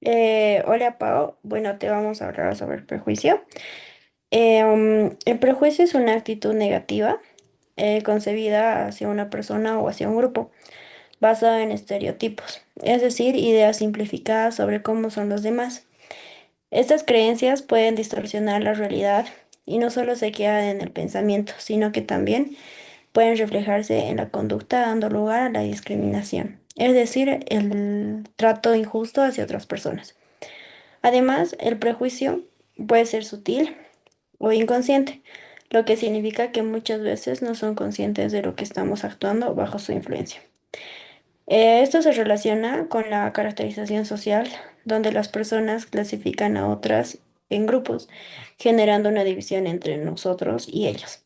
Hola Pau, bueno, te vamos a hablar sobre el prejuicio. El prejuicio es una actitud negativa concebida hacia una persona o hacia un grupo, basada en estereotipos, es decir, ideas simplificadas sobre cómo son los demás. Estas creencias pueden distorsionar la realidad y no solo se quedan en el pensamiento, sino que también pueden reflejarse en la conducta, dando lugar a la discriminación, es decir, el trato injusto hacia otras personas. Además, el prejuicio puede ser sutil o inconsciente, lo que significa que muchas veces no son conscientes de lo que estamos actuando bajo su influencia. Esto se relaciona con la caracterización social, donde las personas clasifican a otras en grupos, generando una división entre nosotros y ellos,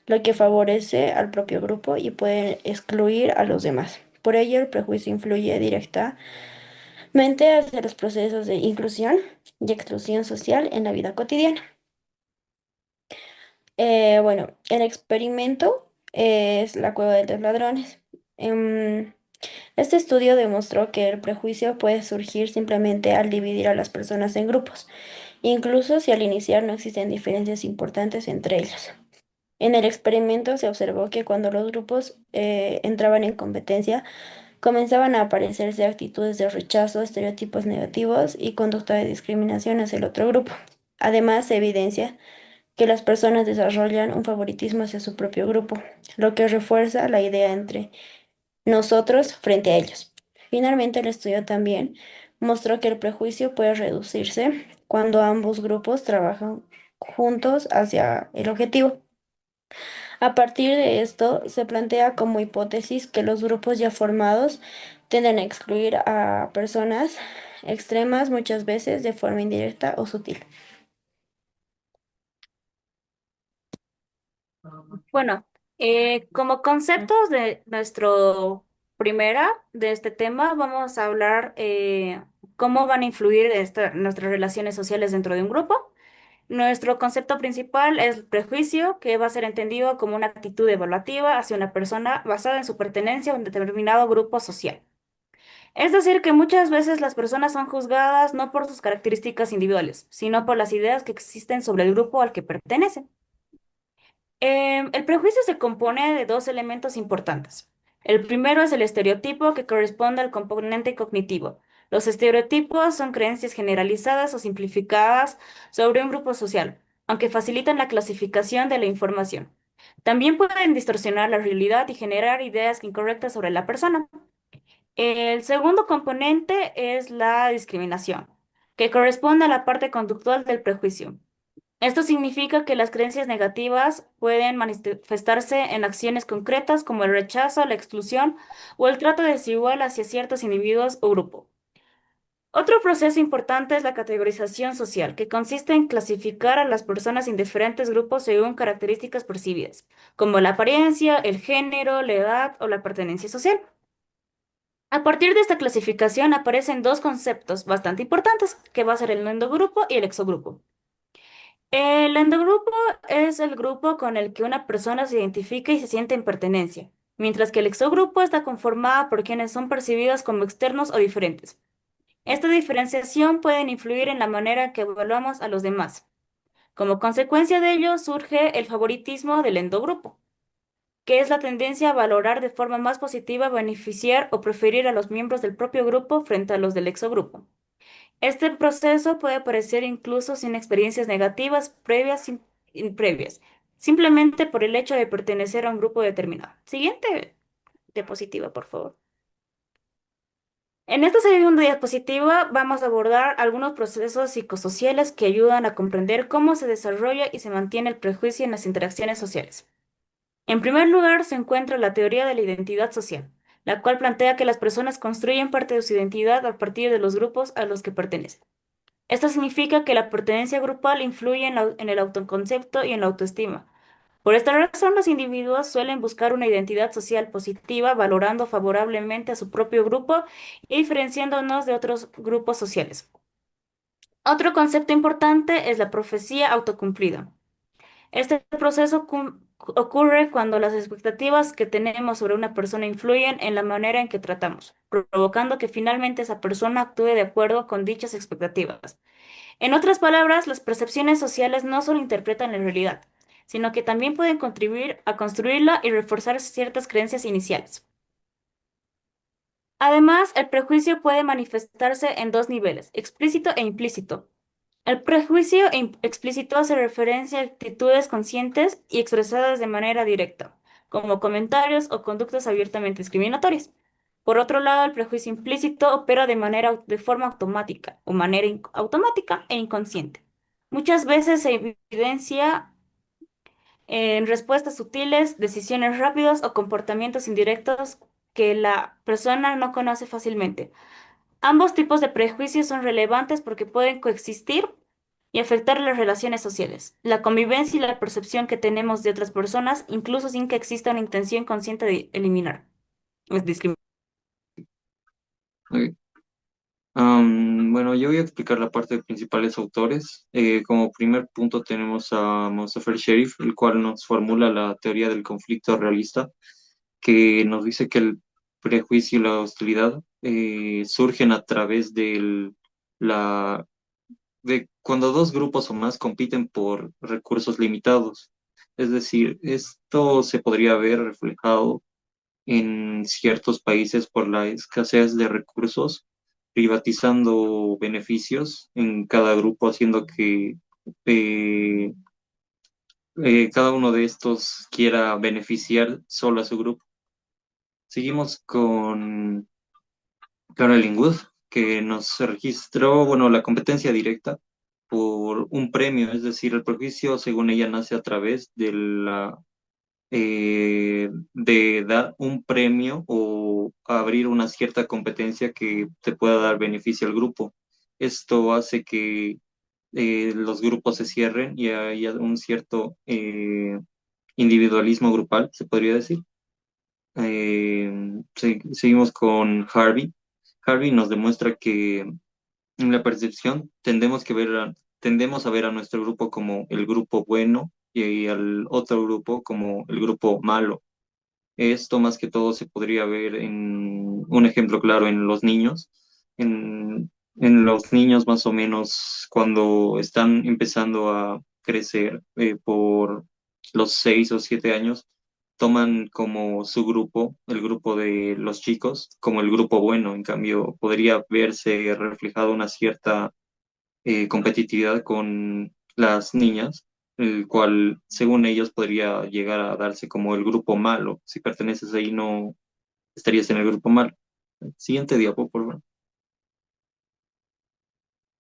lo que favorece al propio grupo y puede excluir a los demás. Por ello, el prejuicio influye directamente hacia los procesos de inclusión y exclusión social en la vida cotidiana. Bueno, el experimento es la cueva de los ladrones. Este estudio demostró que el prejuicio puede surgir simplemente al dividir a las personas en grupos, incluso si al iniciar no existen diferencias importantes entre ellos. En el experimento se observó que cuando los grupos entraban en competencia, comenzaban a aparecerse actitudes de rechazo, estereotipos negativos y conducta de discriminación hacia el otro grupo. Además, se evidencia que las personas desarrollan un favoritismo hacia su propio grupo, lo que refuerza la idea entre nosotros frente a ellos. Finalmente, el estudio también mostró que el prejuicio puede reducirse cuando ambos grupos trabajan juntos hacia el objetivo. A partir de esto, se plantea como hipótesis que los grupos ya formados tienden a excluir a personas extremas muchas veces de forma indirecta o sutil. Bueno, como conceptos de nuestro primera de este tema, vamos a hablar cómo van a influir nuestras relaciones sociales dentro de un grupo. Nuestro concepto principal es el prejuicio, que va a ser entendido como una actitud evaluativa hacia una persona basada en su pertenencia a un determinado grupo social. Es decir, que muchas veces las personas son juzgadas no por sus características individuales, sino por las ideas que existen sobre el grupo al que pertenecen. El prejuicio se compone de dos elementos importantes. El primero es el estereotipo, que corresponde al componente cognitivo. Los estereotipos son creencias generalizadas o simplificadas sobre un grupo social, aunque facilitan la clasificación de la información. También pueden distorsionar la realidad y generar ideas incorrectas sobre la persona. El segundo componente es la discriminación, que corresponde a la parte conductual del prejuicio. Esto significa que las creencias negativas pueden manifestarse en acciones concretas como el rechazo, la exclusión o el trato desigual hacia ciertos individuos o grupos. Otro proceso importante es la categorización social, que consiste en clasificar a las personas en diferentes grupos según características percibidas, como la apariencia, el género, la edad o la pertenencia social. A partir de esta clasificación aparecen dos conceptos bastante importantes, que va a ser el endogrupo y el exogrupo. El endogrupo es el grupo con el que una persona se identifica y se siente en pertenencia, mientras que el exogrupo está conformado por quienes son percibidos como externos o diferentes. Esta diferenciación puede influir en la manera que evaluamos a los demás. Como consecuencia de ello surge el favoritismo del endogrupo, que es la tendencia a valorar de forma más positiva, beneficiar o preferir a los miembros del propio grupo frente a los del exogrupo. Este proceso puede aparecer incluso sin experiencias negativas previas, simplemente por el hecho de pertenecer a un grupo determinado. Siguiente diapositiva, por favor. En esta segunda diapositiva vamos a abordar algunos procesos psicosociales que ayudan a comprender cómo se desarrolla y se mantiene el prejuicio en las interacciones sociales. En primer lugar, se encuentra la teoría de la identidad social, la cual plantea que las personas construyen parte de su identidad a partir de los grupos a los que pertenecen. Esto significa que la pertenencia grupal influye en el autoconcepto y en la autoestima. Por esta razón, los individuos suelen buscar una identidad social positiva, valorando favorablemente a su propio grupo y diferenciándonos de otros grupos sociales. Otro concepto importante es la profecía autocumplida. Este proceso ocurre cuando las expectativas que tenemos sobre una persona influyen en la manera en que tratamos, provocando que finalmente esa persona actúe de acuerdo con dichas expectativas. En otras palabras, las percepciones sociales no solo interpretan la realidad, sino que también pueden contribuir a construirla y reforzar ciertas creencias iniciales. Además, el prejuicio puede manifestarse en dos niveles, explícito e implícito. El prejuicio explícito hace referencia a actitudes conscientes y expresadas de manera directa, como comentarios o conductas abiertamente discriminatorias. Por otro lado, el prejuicio implícito opera de forma automática o manera automática e inconsciente. Muchas veces se evidencia en respuestas sutiles, decisiones rápidas o comportamientos indirectos que la persona no conoce fácilmente. Ambos tipos de prejuicios son relevantes porque pueden coexistir y afectar las relaciones sociales, la convivencia y la percepción que tenemos de otras personas, incluso sin que exista una intención consciente de eliminar. Es discriminación. Ok. Bueno, yo voy a explicar la parte de principales autores. Como primer punto tenemos a Mustafa Sheriff, el cual nos formula la teoría del conflicto realista, que nos dice que el prejuicio y la hostilidad surgen a través de cuando dos grupos o más compiten por recursos limitados. Es decir, esto se podría ver reflejado en ciertos países por la escasez de recursos, privatizando beneficios en cada grupo, haciendo que eh, cada uno de estos quiera beneficiar solo a su grupo. Seguimos con Caroline Wood, que nos registró, bueno, la competencia directa por un premio, es decir, el prejuicio, según ella, nace a través de dar un premio o abrir una cierta competencia que te pueda dar beneficio al grupo. Esto hace que los grupos se cierren y haya un cierto individualismo grupal, se podría decir. Seguimos con Harvey. Harvey nos demuestra que en la percepción tendemos a ver a nuestro grupo como el grupo bueno y al otro grupo como el grupo malo. Esto más que todo se podría ver en un ejemplo claro en los niños. En los niños más o menos cuando están empezando a crecer por los 6 o 7 años, toman como su grupo, el grupo de los chicos, como el grupo bueno. En cambio, podría verse reflejado una cierta competitividad con las niñas, el cual, según ellos, podría llegar a darse como el grupo malo. Si perteneces ahí, no estarías en el grupo malo. Siguiente diapo, por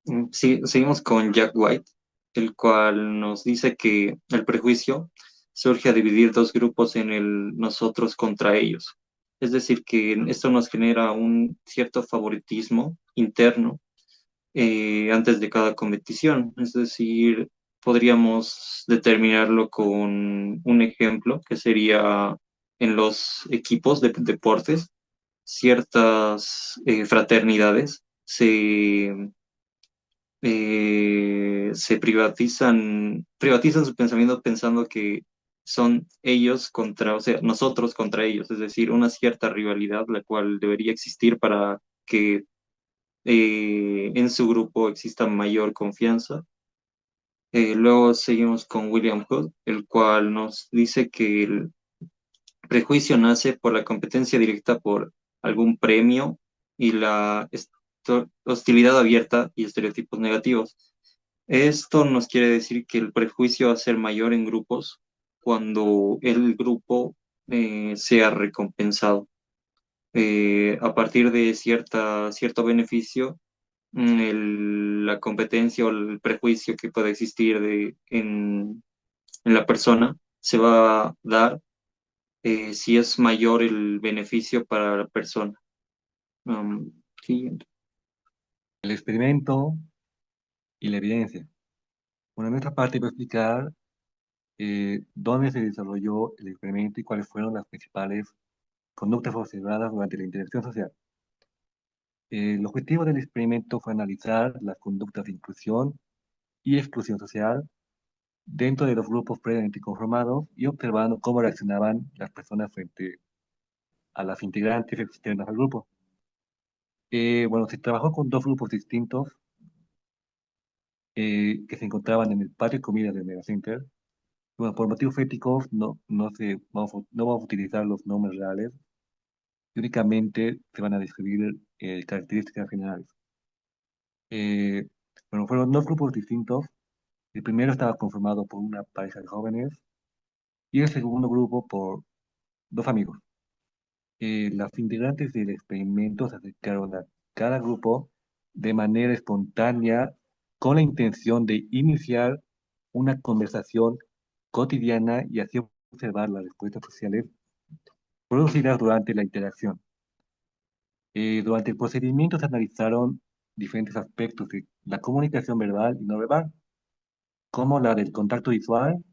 favor. Sí, seguimos con Jack White, el cual nos dice que el prejuicio surge a dividir dos grupos en el nosotros contra ellos. Es decir, que esto nos genera un cierto favoritismo interno antes de cada competición. Es decir, podríamos determinarlo con un ejemplo que sería en los equipos de deportes, ciertas fraternidades se privatizan su pensamiento pensando que son ellos contra, o sea, nosotros contra ellos, es decir, una cierta rivalidad la cual debería existir para que en su grupo exista mayor confianza. Luego seguimos con William Hood, el cual nos dice que el prejuicio nace por la competencia directa por algún premio y la hostilidad abierta y estereotipos negativos. Esto nos quiere decir que el prejuicio va a ser mayor en grupos cuando el grupo sea recompensado. A partir de cierto beneficio, la competencia o el prejuicio que puede existir en la persona se va a dar si es mayor el beneficio para la persona. Siguiente. El experimento y la evidencia. Bueno, en nuestra parte voy a explicar dónde se desarrolló el experimento y cuáles fueron las principales conductas observadas durante la interacción social. El objetivo del experimento fue analizar las conductas de inclusión y exclusión social dentro de los grupos previamente conformados y observando cómo reaccionaban las personas frente a las integrantes externas al grupo. Bueno, se trabajó con dos grupos distintos que se encontraban en el patio de comidas del Megacenter. Bueno, por motivos éticos no vamos a utilizar los nombres reales y únicamente se van a describir características generales. Eh, bueno, fueron dos grupos distintos. El primero estaba conformado por una pareja de jóvenes y el segundo grupo por dos amigos. Las integrantes del experimento se acercaron a cada grupo de manera espontánea con la intención de iniciar una conversación cotidiana y así observar las respuestas sociales producidas durante la interacción. Durante el procedimiento se analizaron diferentes aspectos de la comunicación verbal y no verbal, como la del contacto visual,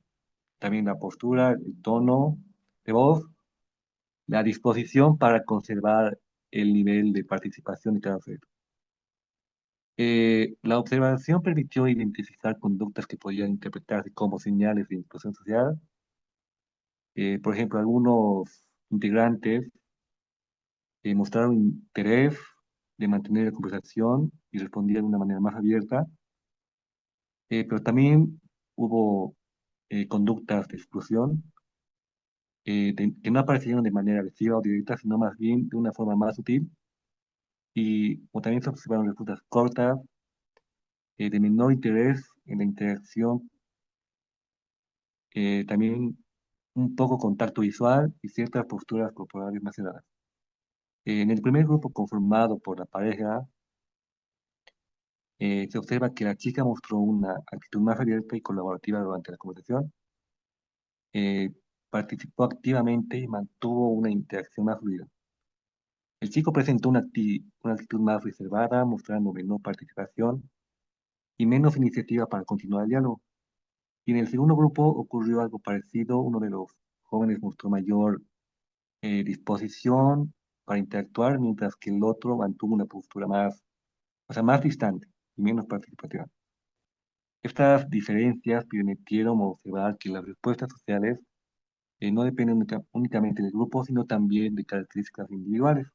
también la postura, el tono de voz, la disposición para conservar el nivel de participación de cada sujeto. La observación permitió identificar conductas que podían interpretarse como señales de inclusión social. Por ejemplo, algunos integrantes mostraron interés de mantener la conversación y respondían de una manera más abierta, pero también hubo conductas de exclusión que no aparecieron de manera agresiva o directa, sino más bien de una forma más sutil. Y o también se observaron respuestas cortas, de menor interés en la interacción, también un poco contacto visual y ciertas posturas corporales más cerradas. En el primer grupo conformado por la pareja, se observa que la chica mostró una actitud más abierta y colaborativa durante la conversación, eh, participó activamente y mantuvo una interacción más fluida. El chico presentó una actitud más reservada, mostrando menor participación y menos iniciativa para continuar el diálogo. Y en el segundo grupo ocurrió algo parecido. Uno de los jóvenes mostró mayor disposición para interactuar, mientras que el otro mantuvo una postura más, o sea, más distante y menos participativa. Estas diferencias permitieron observar que las respuestas sociales no dependen únicamente del grupo, sino también de características individuales.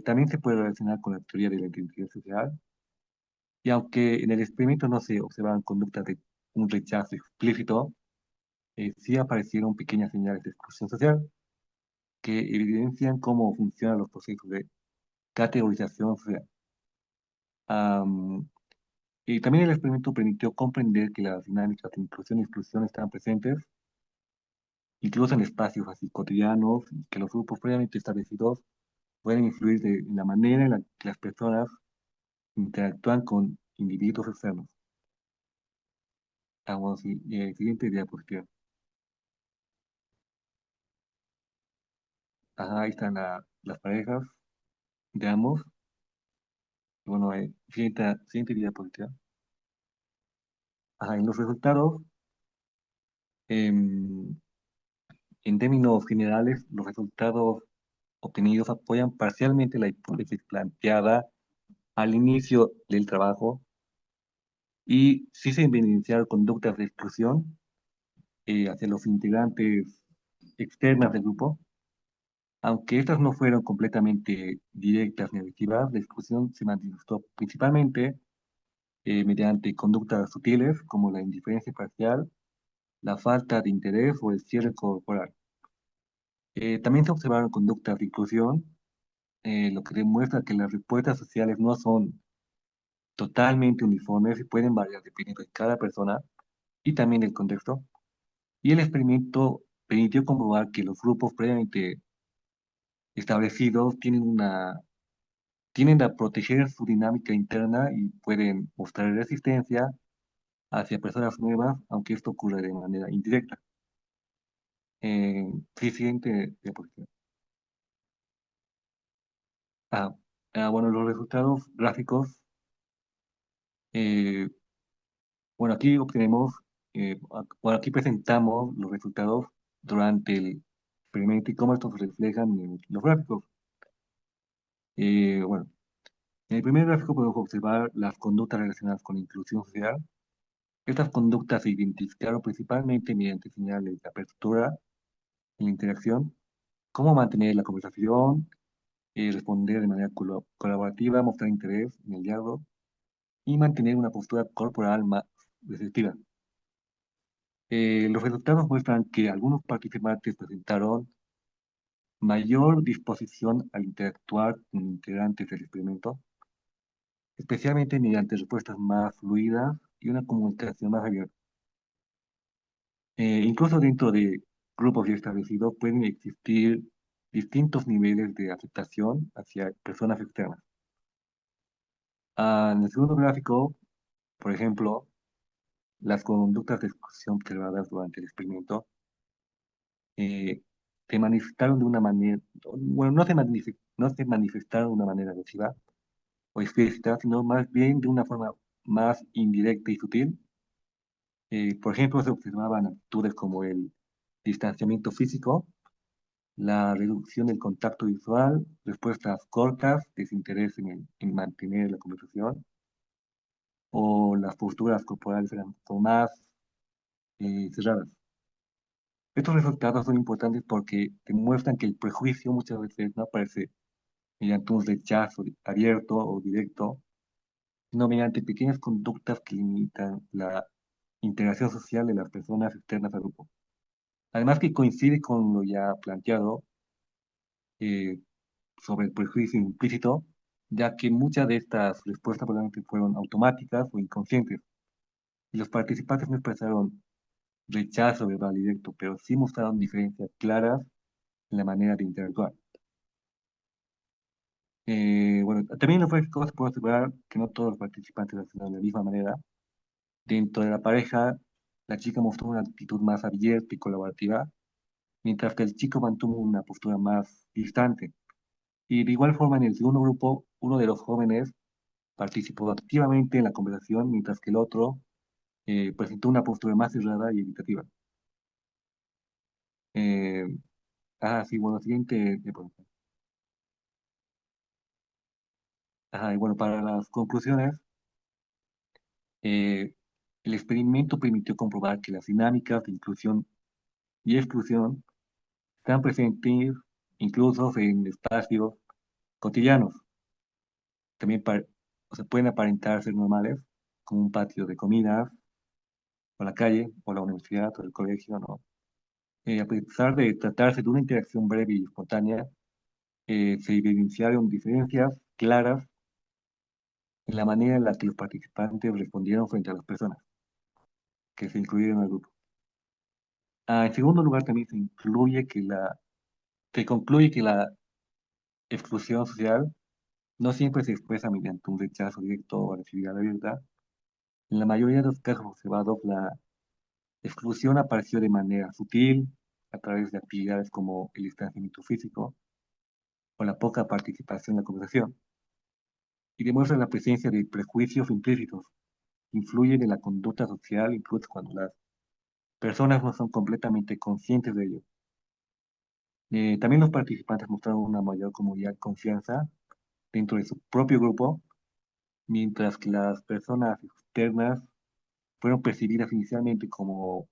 También se puede relacionar con la teoría de la identidad social, y aunque en el experimento no se observaban conductas de un rechazo explícito, sí aparecieron pequeñas señales de exclusión social que evidencian cómo funcionan los procesos de categorización social. Am, y también el experimento permitió comprender que las dinámicas de inclusión y exclusión están presentes, incluso en espacios así cotidianos, y que los grupos previamente establecidos pueden influir en la manera en la que las personas interactúan con individuos externos. Vamos, siguiente diapositiva. Ajá, ahí están las parejas de ambos. Bueno, siguiente diapositiva. Ajá, en los resultados, em, en términos generales, los resultados obtenidos apoyan parcialmente la hipótesis planteada al inicio del trabajo y sí se evidenciaron conductas de exclusión hacia los integrantes externas del grupo. Aunque estas no fueron completamente directas ni negativas, la exclusión se manifestó principalmente mediante conductas sutiles como la indiferencia parcial, la falta de interés o el cierre corporal. También se observaron conductas de inclusión, lo que demuestra que las respuestas sociales no son totalmente uniformes y pueden variar dependiendo de cada persona y también del contexto. Y el experimento permitió comprobar que los grupos previamente establecidos tienden a proteger su dinámica interna y pueden mostrar resistencia hacia personas nuevas, aunque esto ocurre de manera indirecta. Sí, siguiente diapositiva. Ah, bueno, los resultados gráficos. eh, bueno, aquí obtenemos, bueno, aquí presentamos los resultados durante el experimento y cómo estos se reflejan en los gráficos. Bueno, en el primer gráfico podemos observar las conductas relacionadas con la inclusión social. Estas conductas se identificaron principalmente mediante señales de apertura en la interacción, cómo mantener la conversación, responder de manera colaborativa, mostrar interés en el diálogo y mantener una postura corporal más receptiva. Los resultados muestran que algunos participantes presentaron mayor disposición al interactuar con integrantes del experimento, especialmente mediante respuestas más fluidas y una comunicación más abierta. Incluso dentro de grupos ya establecidos pueden existir distintos niveles de aceptación hacia personas externas. En el segundo gráfico, por ejemplo, las conductas de exclusión observadas durante el experimento eh, se manifestaron de una manera, bueno, no se manifestaron de una manera agresiva o explícita, sino más bien de una forma más indirecta y sutil. Por ejemplo, se observaban actitudes como el distanciamiento físico, la reducción del contacto visual, respuestas cortas, desinterés en mantener la conversación, o las posturas corporales eran como más cerradas. Estos resultados son importantes porque demuestran que el prejuicio muchas veces no aparece mediante un rechazo abierto o directo, sino mediante pequeñas conductas que limitan la integración social de las personas externas al grupo. Además que coincide con lo ya planteado eh, sobre el prejuicio implícito, ya que muchas de estas respuestas probablemente fueron automáticas o inconscientes, y los participantes no expresaron rechazo verbal directo, pero sí mostraron diferencias claras en la manera de interactuar. Bueno, también en los gráficos se puede asegurar que no todos los participantes reaccionaron de la misma manera. Dentro de la pareja, la chica mostró una actitud más abierta y colaborativa, mientras que el chico mantuvo una postura más distante. Y de igual forma, en el segundo grupo, uno de los jóvenes participó activamente en la conversación, mientras que el otro presentó una postura más cerrada y evitativa. Eh, sí, bueno, siguiente pregunta. Y bueno, para las conclusiones, eh, el experimento permitió comprobar que las dinámicas de inclusión y exclusión están presentes incluso en espacios cotidianos. También o sea, pueden aparentar ser normales, como un patio de comidas, o la calle, o la universidad, o el colegio, ¿no? A pesar de tratarse de una interacción breve y espontánea, se evidenciaron diferencias claras en la manera en la que los participantes respondieron frente a las personas que se incluyeron al grupo. En segundo lugar, también se concluye que la exclusión social no siempre se expresa mediante un rechazo directo o agresividad abierta. En la mayoría de los casos observados, la exclusión apareció de manera sutil, a través de actividades como el distanciamiento físico o la poca participación en la conversación, y demuestra la presencia de prejuicios implícitos que influyen en la conducta social incluso cuando las personas no son completamente conscientes de ello. También los participantes mostraron una mayor comodidad y confianza dentro de su propio grupo, mientras que las personas externas fueron percibidas inicialmente como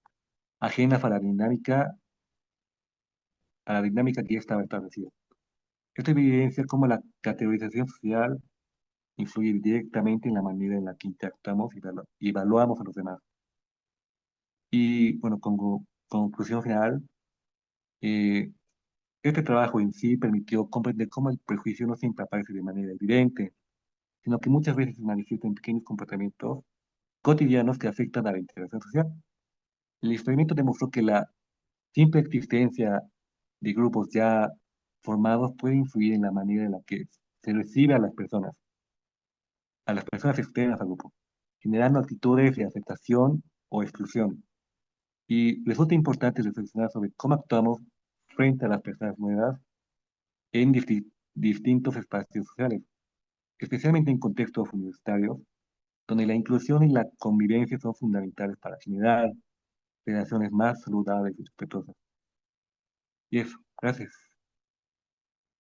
ajenas a la dinámica que ya estaba establecida. Esto evidencia cómo la categorización social influye directamente en la manera en la que interactuamos y evaluamos a los demás. Y bueno, como conclusión final, eh, este trabajo en sí permitió comprender cómo el prejuicio no siempre aparece de manera evidente, sino que muchas veces se manifiesta en pequeños comportamientos cotidianos que afectan a la interacción social. El experimento demostró que la simple existencia de grupos ya formados puede influir en la manera en la que se recibe a las personas externas al grupo, generando actitudes de aceptación o exclusión. Y resulta importante reflexionar sobre cómo actuamos frente a las personas nuevas en distintos espacios sociales, especialmente en contextos universitarios, donde la inclusión y la convivencia son fundamentales para generar relaciones más saludables y respetuosas. Y eso, gracias.